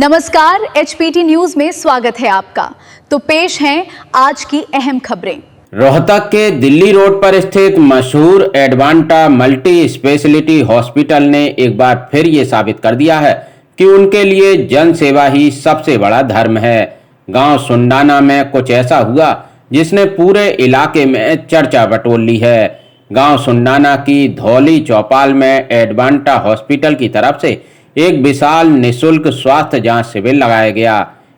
नमस्कार, HPT news में स्वागत है आपका। तो पेश हैं आज की अहम खबरें। रोहतक के दिल्ली रोड पर स्थित मशहूर एडवांटा मल्टी स्पेशलिटी हॉस्पिटल ने एक बार फिर ये साबित कर दिया है कि उनके लिए जन सेवा ही सबसे बड़ा धर्म है। गांव सुंडाना में कुछ ऐसा हुआ जिसने पूरे इलाके में चर्चा बटोर ली है। गांव सुंडाना की धौली चौपाल में एडवांटा हॉस्पिटल की तरफ से एक विशाल निःशुल्क स्वास्थ्य जांच शिविर लगाया गया।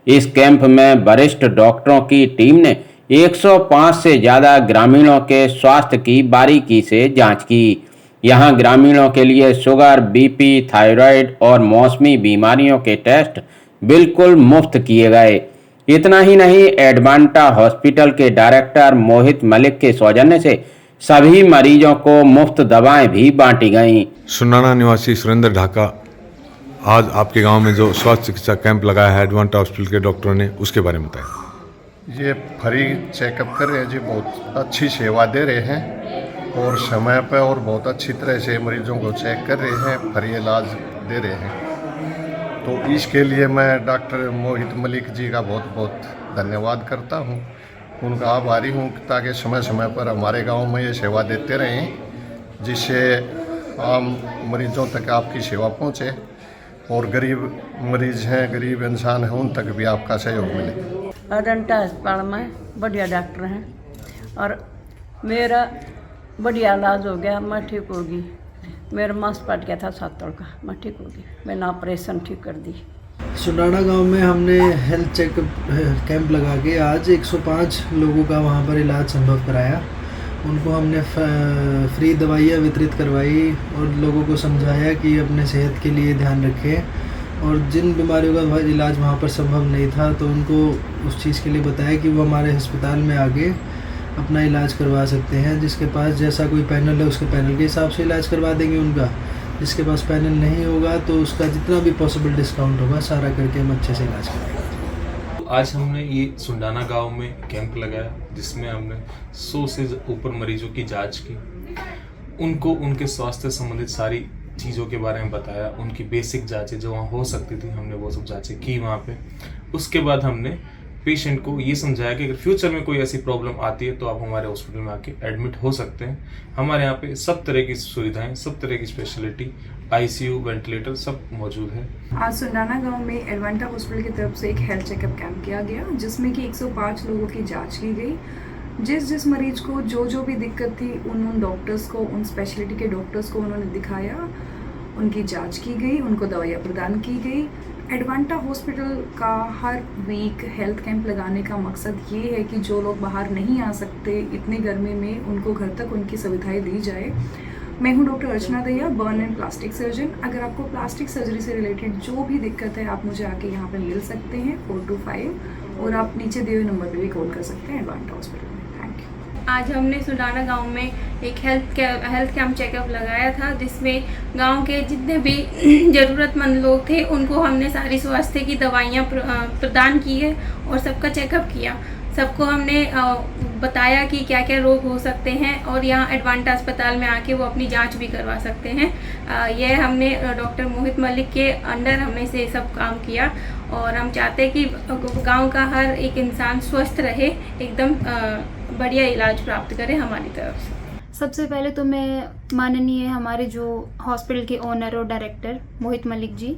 इस कैंप में वरिष्ठ डॉक्टरों की टीम ने 105 से ज़्यादा ग्रामीणों के स्वास्थ्य की बारीकी से जांच की। यहां ग्रामीणों के लिए शुगर, बीपी, थायराइड और मौसमी बीमारियों के टेस्ट बिल्कुल मुफ्त किए गए। इतना ही नहीं, एडवांटा हॉस्पिटल के डायरेक्टर मोहित मलिक के सौजन्य से सभी मरीजों को मुफ्त दवाएं भी बांटी गईं। सुनाना निवासी सुरेंद्र ढाका आज आपके गांव में जो स्वास्थ्य चिकित्सा कैंप लगाया है एडवांटा हॉस्पिटल के डॉक्टरों ने, उसके बारे में बताएं। ये फ्री चेकअप कर रहे हैं जी, बहुत अच्छी सेवा दे रहे हैं और समय पर और बहुत अच्छी तरह से मरीजों को चेक कर रहे हैं, फ्री इलाज दे रहे हैं। तो इसके लिए मैं डॉक्टर मोहित मलिक जी का बहुत बहुत धन्यवाद करता हूँ, उनका आभारी हूँ ताकि समय समय पर हमारे गांव में ये सेवा देते रहें, जिससे आम मरीजों तक आपकी सेवा पहुँचे और गरीब मरीज हैं, गरीब इंसान हैं, उन तक भी आपका सहयोग मिले। एडवांटा अस्पताल में बढ़िया डॉक्टर हैं और मेरा बढ़िया इलाज हो गया, मैं ठीक होगी। मेरा मांस फट गया था सातों का, मैं ठीक होगी, मैंने ऑपरेशन ठीक कर दी। सुनाना गांव में हमने हेल्थ चेकअप कैंप लगा के आज 105 लोगों का वहां पर इलाज संभव कराया। उनको हमने फ्री दवाइयाँ वितरित करवाई और लोगों को समझाया कि अपने सेहत के लिए ध्यान रखें, और जिन बीमारियों का इलाज वहाँ पर संभव नहीं था तो उनको उस चीज़ के लिए बताया कि वो हमारे अस्पताल में आके अपना इलाज करवा सकते हैं। जिसके पास जैसा कोई पैनल है उसके पैनल के हिसाब से इलाज करवा देंगे उनका, जिसके पास पैनल नहीं होगा तो उसका जितना भी पॉसिबल डिस्काउंट होगा सारा करके हम अच्छे से इलाज करेंगे। आज हमने ये सुंडाना गांव में कैंप लगाया जिसमें हमने 100 से ऊपर मरीजों की जांच की, उनको उनके स्वास्थ्य संबंधित सारी चीज़ों के बारे में बताया। उनकी बेसिक जांचें जो वहाँ हो सकती थी हमने वो सब जांचें की वहाँ पे। उसके बाद हमने पेशेंट को ये समझाया कि अगर फ्यूचर में कोई ऐसी प्रॉब्लम आती है तो आप हमारे हॉस्पिटल में आके एडमिट हो सकते हैं। हमारे यहाँ पे सब तरह की सुविधाएं, सब तरह की स्पेशलिटी, आईसीयू, वेंटिलेटर सब मौजूद है। आज सुंडाना गांव में एडवांटा हॉस्पिटल की तरफ से एक हेल्थ चेकअप कैंप किया गया, जिसमें कि 105 लोगों की जांच की गई। जिस मरीज को जो भी दिक्कत थी उन डॉक्टर्स को, उन स्पेशलिटी के डॉक्टर्स को उन्होंने दिखाया, उनकी जांच की गई, उनको दवाइयाँ प्रदान की गई। एडवांटा हॉस्पिटल का हर वीक हेल्थ कैंप लगाने का मकसद ये है कि जो लोग बाहर नहीं आ सकते इतनी गर्मी में, उनको घर तक उनकी सुविधाएं दी जाए। मैं हूं डॉक्टर अर्चना दैया, बर्न एंड प्लास्टिक सर्जन। अगर आपको प्लास्टिक सर्जरी से रिलेटेड जो भी दिक्कत है आप मुझे आके यहाँ पे मिल सकते हैं 425, और आप नीचे दिए हुए नंबर पे भी कॉल कर सकते हैं एडवांटा हॉस्पिटल में। Thank you. आज हमने सुंडाना गांव में एक हेल्थ कैंप चेकअप लगाया था, जिसमें गांव के जितने भी ज़रूरतमंद लोग थे उनको हमने सारी स्वास्थ्य की दवाइयाँ प्रदान की है और सबका चेकअप किया। सबको हमने बताया कि क्या क्या रोग हो सकते हैं और यहाँ एडवांटा अस्पताल में आके वो अपनी जांच भी करवा सकते हैं। यह हमने डॉक्टर मोहित मलिक के अंडर हमने से सब काम किया और हम चाहते हैं कि गांव का हर एक इंसान स्वस्थ रहे, एकदम बढ़िया इलाज प्राप्त करे हमारी तरफ से। सबसे पहले तो मैं माननीय हमारे जो हॉस्पिटल के ओनर और डायरेक्टर मोहित मलिक जी,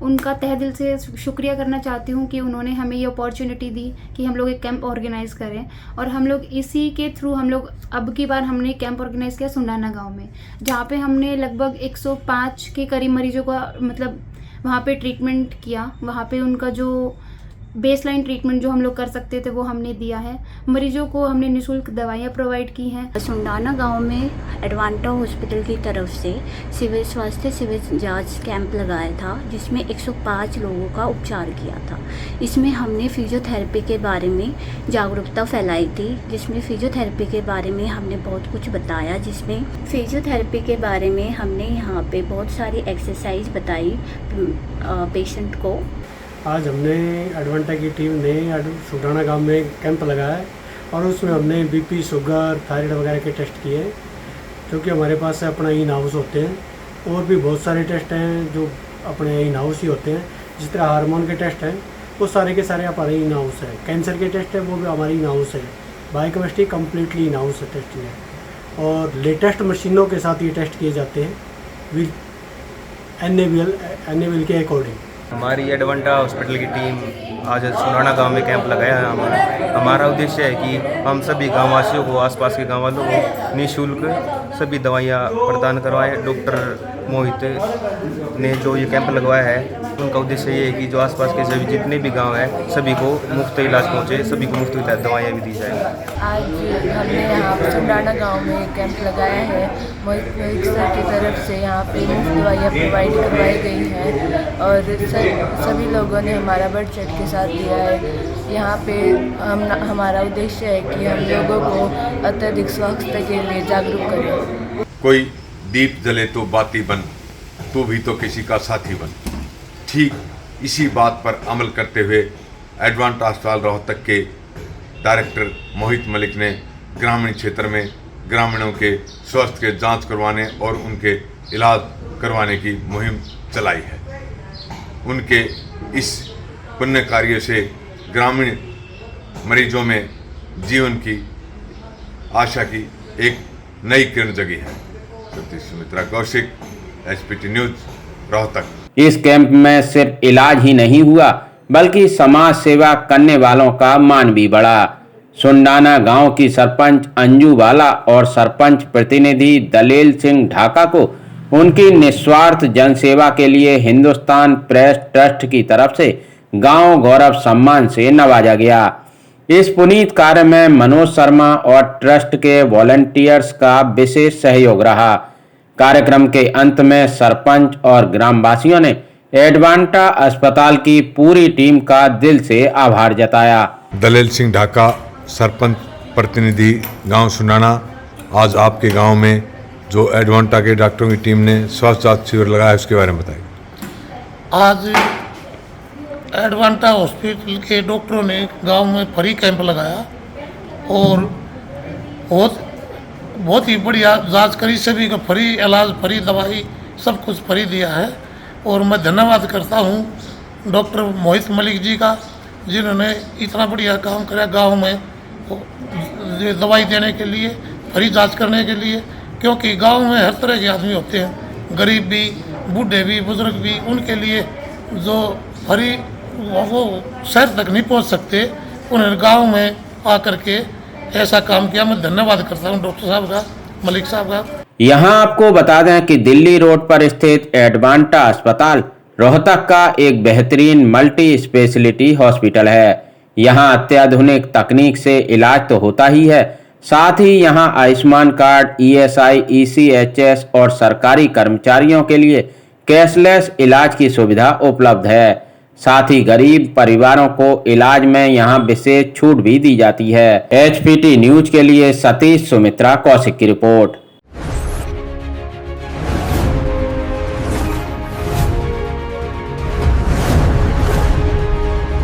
उनका तहे दिल से शुक्रिया करना चाहती हूँ कि उन्होंने हमें ये अपॉर्चुनिटी दी कि हम लोग एक कैंप ऑर्गेनाइज करें। और हम लोग इसी के थ्रू हम लोग अब की बार हमने कैंप ऑर्गेनाइज किया सुंडाना गांव में, जहाँ पे हमने लगभग 105 के करीब मरीजों का मतलब वहाँ पे ट्रीटमेंट किया। वहाँ पे उनका जो बेसलाइन ट्रीटमेंट जो हम लोग कर सकते थे वो हमने दिया है। मरीजों को हमने निःशुल्क दवाइयाँ प्रोवाइड की हैं। सुंडाना गांव में एडवांटा हॉस्पिटल की तरफ से सिविल जांच कैंप लगाया था, जिसमें 105 लोगों का उपचार किया था। इसमें हमने फिजियोथेरेपी के बारे में जागरूकता फैलाई थी, जिसमें फिजियोथेरेपी के बारे में हमने बहुत कुछ बताया। जिसमें फिजियोथेरेपी के बारे में हमने यहाँ पे बहुत सारी एक्सरसाइज बताई पेशेंट को। आज हमने एडवांटा की टीम ने सुंडाना गांव में कैंप लगाया है और उसमें हमने बीपी, शुगर, थायराइड वगैरह के टेस्ट किए हैं, क्योंकि हमारे पास अपना इन हाउस होते हैं और भी बहुत सारे टेस्ट हैं जो अपने इन हाउस ही होते हैं। जिस तरह हार्मोन के टेस्ट हैं वो सारे के सारे हमारे इन हाउस है। कैंसर के टेस्ट है वो भी हमारी इन हाउस है। बायोकेमिस्ट्री कम्प्लीटली इन हाउस है टेस्ट है और लेटेस्ट मशीनों के साथ ये टेस्ट किए जाते हैं विद एनएबीएल के अकॉर्डिंग। हमारी एडवांटा हॉस्पिटल की टीम आज सुनाना गांव में कैंप लगाया है। हमारा उद्देश्य है कि हम सभी गाँव वासियों को, आसपास के गाँव वालों को निःशुल्क सभी दवाइयाँ प्रदान करवाएं। डॉक्टर मोहित ने जो ये कैंप लगवाया है उनका उद्देश्य ये है कि जो आसपास के सभी जितने भी गांव हैं सभी को मुफ्त इलाज पहुँचे, सभी को मुफ्त दवाइयाँ भी दी जाए। आज हमने यहाँ सुंडाना गांव में कैंप लगाया है। मोहित सर की तरफ से यहाँ पे मुफ्त दवाइयाँ प्रोवाइड करवाई गई हैं और सभी लोगों ने हमारा बढ़ चढ़ के साथ दिया है। यहाँ पे हमारा उद्देश्य है कि हम लोगों को अत्यधिक स्वास्थ्य के लिए जागरूक करें। कोई दीप जले तो बाती बन, तू भी तो किसी का साथी बन। ठीक इसी बात पर अमल करते हुए एडवांटा अस्पताल रोहतक के डायरेक्टर मोहित मलिक ने ग्रामीण क्षेत्र में ग्रामीणों के स्वास्थ्य के जांच करवाने और उनके इलाज करवाने की मुहिम चलाई है। उनके इस पुण्य कार्य से ग्रामीण मरीजों में जीवन की आशा की एक नई किरण जगी है। Sumitra Kaushik, HPT news, Rohtak. इस कैंप में सिर्फ इलाज ही नहीं हुआ बल्कि समाज सेवा करने वालों का मान भी बढ़ा। सुंडाना गांव की सरपंच अंजू बाला और सरपंच प्रतिनिधि दलेल सिंह ढाका को उनकी निस्वार्थ जनसेवा के लिए हिंदुस्तान प्रेस ट्रस्ट की तरफ से गांव गौरव सम्मान से नवाजा गया। इस पुनीत कार्य में मनोज शर्मा और ट्रस्ट के वॉलंटियर्स का विशेष सहयोग रहा। कार्यक्रम के अंत में सरपंच और ग्रामवासियों ने एडवांटा अस्पताल की पूरी टीम का दिल से आभार जताया। दलेल सिंह ढाका, सरपंच प्रतिनिधि गांव सुंडाना, आज आपके गांव में जो एडवांटा के डॉक्टरों की टीम ने स्वास्थ्य जांच शिविर लगाया उसके बारे में बताइए। आज एडवांटा हॉस्पिटल के डॉक्टरों ने गांव में फ्री कैंप लगाया और बहुत ही बढ़िया जांच करी। सभी को फ्री इलाज, फ्री दवाई, सब कुछ फ्री दिया है। और मैं धन्यवाद करता हूं डॉक्टर मोहित मलिक जी का, जिन्होंने इतना बढ़िया काम किया गांव में दवाई देने के लिए, फ्री जांच करने के लिए। क्योंकि गांव में हर तरह के आदमी होते हैं, गरीब भी, बूढ़े भी, बुजुर्ग भी, उनके लिए जो फ्री वो शहर तक नहीं पहुंच सकते, उन्होंने गांव में आकर के ऐसा काम किया। मैं धन्यवाद करता हूं डॉक्टर साहब का, मलिक साहब का। यहां आपको बता दें कि दिल्ली रोड पर स्थित एडवांटा अस्पताल रोहतक का एक बेहतरीन मल्टी स्पेशलिटी हॉस्पिटल है। यहां अत्याधुनिक तकनीक से इलाज तो होता ही है, साथ ही यहां आयुष्मान कार्ड, ESI, ECHS और सरकारी कर्मचारियों के लिए कैशलेस इलाज की सुविधा उपलब्ध है। साथ ही गरीब परिवारों को इलाज में यहां विशेष छूट भी दी जाती है। HPT न्यूज के लिए सतीश सुमित्रा कौशिक की रिपोर्ट।